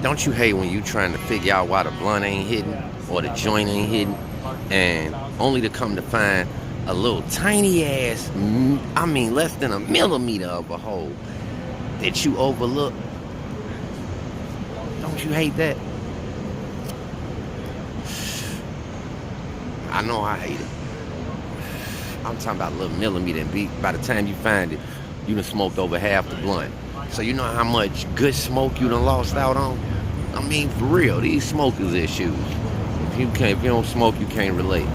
don't you hate when you trying to figure out why the blunt ain't hitting or the joint ain't hitting, and only to come to find a little tiny ass, I mean less than a millimeter of a hole that you overlook? Don't you hate that? I know I hate it. I'm talking about a little millimeter, and by the time you find it, you done smoked over half the blunt. So you know how much good smoke you done lost out on? I mean, for real, these smokers issues. If you don't smoke, you can't relate.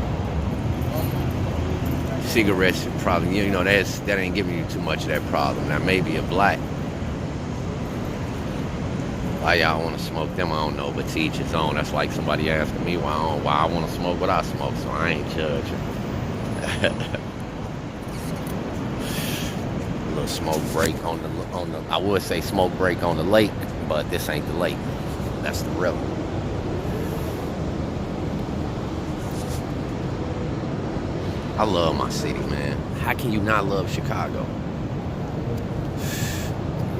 Cigarettes probably, you know, that ain't giving you too much of that problem. Now maybe a black. Why y'all want to smoke them? I don't know, but to each his own. That's like somebody asking me why I want to smoke what I smoke, so I ain't judging. A little smoke break on the. I would say smoke break on the lake, but this ain't the lake. That's the river. I love my city, man. How can you not love Chicago?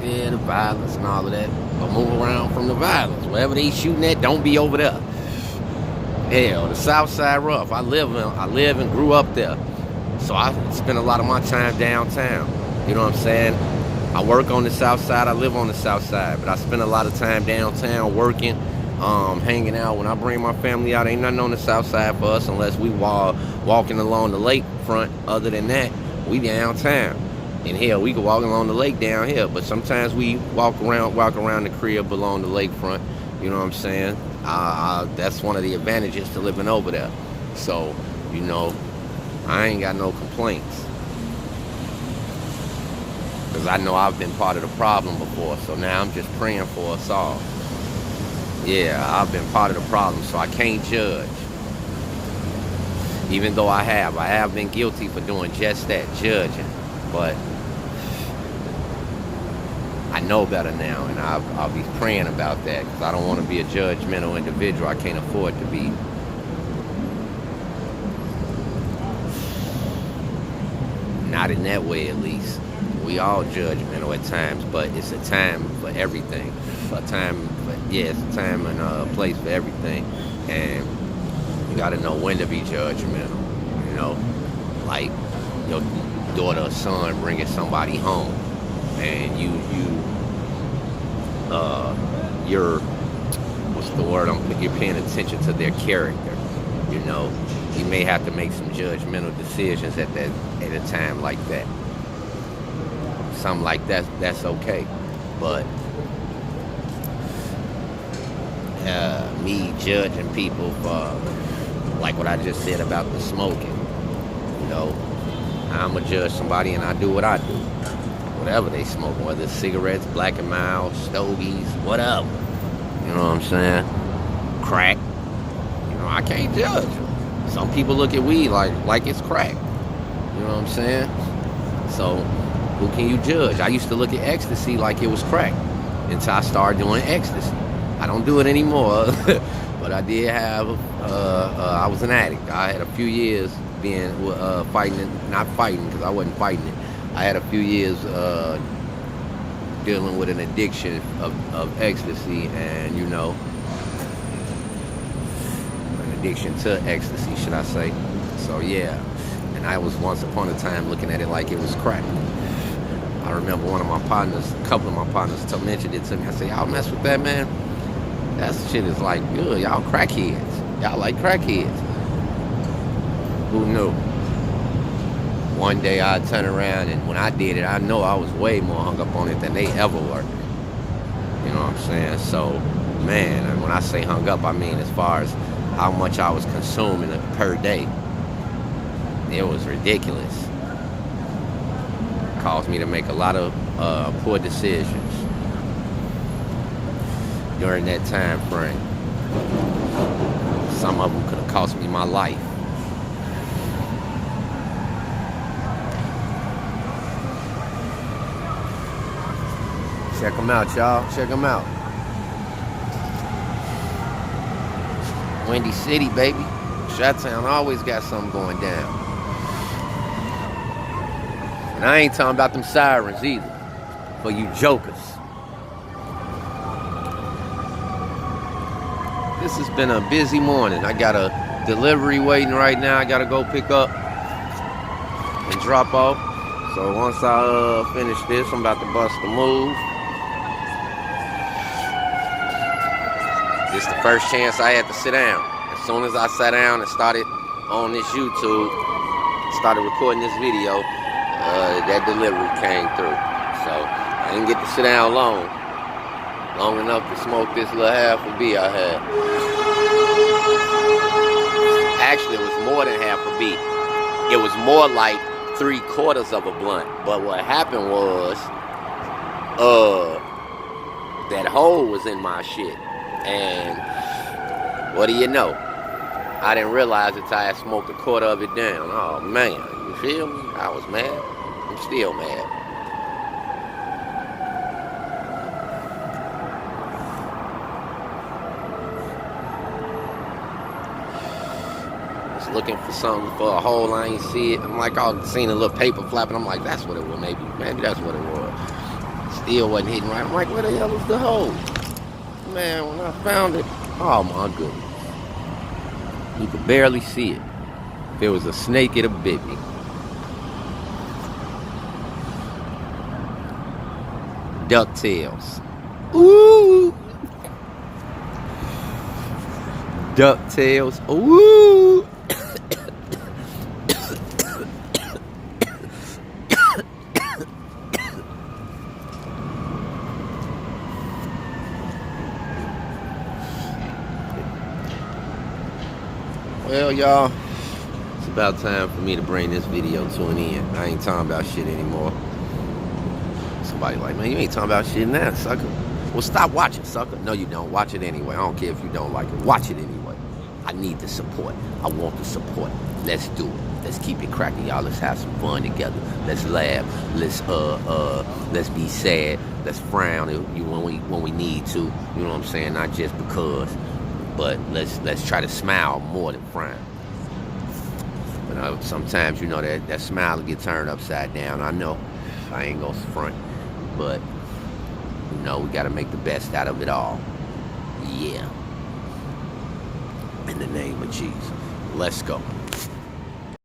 Yeah, the violence and all of that. But move around from the violence. Wherever they shooting at, don't be over there. Hell, the South Side rough. I live and grew up there. So I spend a lot of my time downtown. You know what I'm saying? I work on the South Side. I live on the South Side. But I spend a lot of time downtown working, hanging out. When I bring my family out, ain't nothing on the South Side for us unless we walking along the lakefront. Other than that, we downtown. And hell, we can walk along the lake down here, but sometimes we walk around the crib along the lakefront. You know what I'm saying? That's one of the advantages to living over there. So, you know, I ain't got no complaints. Because I know I've been part of the problem before, so now I'm just praying for us all. Yeah, I've been part of the problem, so I can't judge. Even though I have been guilty for doing just that, judging. But I know better now, and I'll be praying about that because I don't want to be a judgmental individual. I can't afford to be. Not in that way, at least. We all judgmental at times, but it's a time for everything. It's a time and a place for everything. And you got to know when to be judgmental. You know, like your daughter or son bringing somebody home, and you're what's the word? You're paying attention to their character. You know, you may have to make some judgmental decisions at a time like that. Something like that's okay, but me judging people for like what I just said about the smoking, you know, I'm gonna judge somebody and I do what I do. Whatever they smoke, whether it's cigarettes, Black and Mild, stogies, whatever. You know what I'm saying? Crack. You know, I can't judge. Some people look at weed like it's crack. You know what I'm saying? So, who can you judge? I used to look at ecstasy like it was crack until I started doing ecstasy. I don't do it anymore, but I did have, I was an addict. I had a few years being not fighting because I wasn't fighting it. I had a few years dealing with an addiction of ecstasy, and you know, an addiction to ecstasy, should I say. So yeah, and I was once upon a time looking at it like it was crack. I remember a couple of my partners mentioned it to me. I said, y'all mess with that, man? That shit is like good. Y'all crackheads. Y'all like crackheads. Who knew? One day I'd turn around, and when I did it, I know I was way more hung up on it than they ever were. You know what I'm saying? So, man, and when I say hung up, I mean as far as how much I was consuming per day. It was ridiculous. It caused me to make a lot of poor decisions during that time frame. Some of them could have cost me my life. Check them out, y'all. Check them out. Windy City, baby. Chi-Town always got something going down. And I ain't talking about them sirens either. For you jokers. This has been a busy morning. I got a delivery waiting right now. I gotta go pick up and drop off. So once I finish this, I'm about to bust a move. This is the first chance I had to sit down. As soon as I sat down and started on this YouTube, started recording this video, that delivery came through. So I didn't get to sit down long enough to smoke this little half a B I had. Actually, it was more than half a B. It was more like 3/4 of a blunt. But what happened was, that hole was in my shit. And what do you know? I didn't realize it till I smoked 1/4 of it down. Oh man, you feel me? I was mad. I'm still mad. Looking for something for a hole, I ain't see it. I'm like, I seen a little paper flapping. I'm like, that's what it was. Maybe that's what it was. Still wasn't hitting right. I'm like, where the hell is the hole? Man, when I found it, oh my goodness, you could barely see it. If there was a snake, it'd have bit me. DuckTales. Ooh. DuckTales. Ooh. Well, y'all, it's about time for me to bring this video to an end. I ain't talking about shit anymore. Somebody like, man, you ain't talking about shit now, sucker. Well, stop watching, sucker. No, you don't. Watch it anyway. I don't care if you don't like it. Watch it anyway. I need the support. I want the support. Let's do it. Let's keep it cracking, y'all. Let's have some fun together. Let's laugh. Let's be sad. Let's frown when we need to. You know what I'm saying? Not just because. But let's try to smile more than frown. But sometimes, you know, that smile will get turned upside down. I know. I ain't gonna front. But, you know, we gotta make the best out of it all. Yeah. In the name of Jesus. Let's go.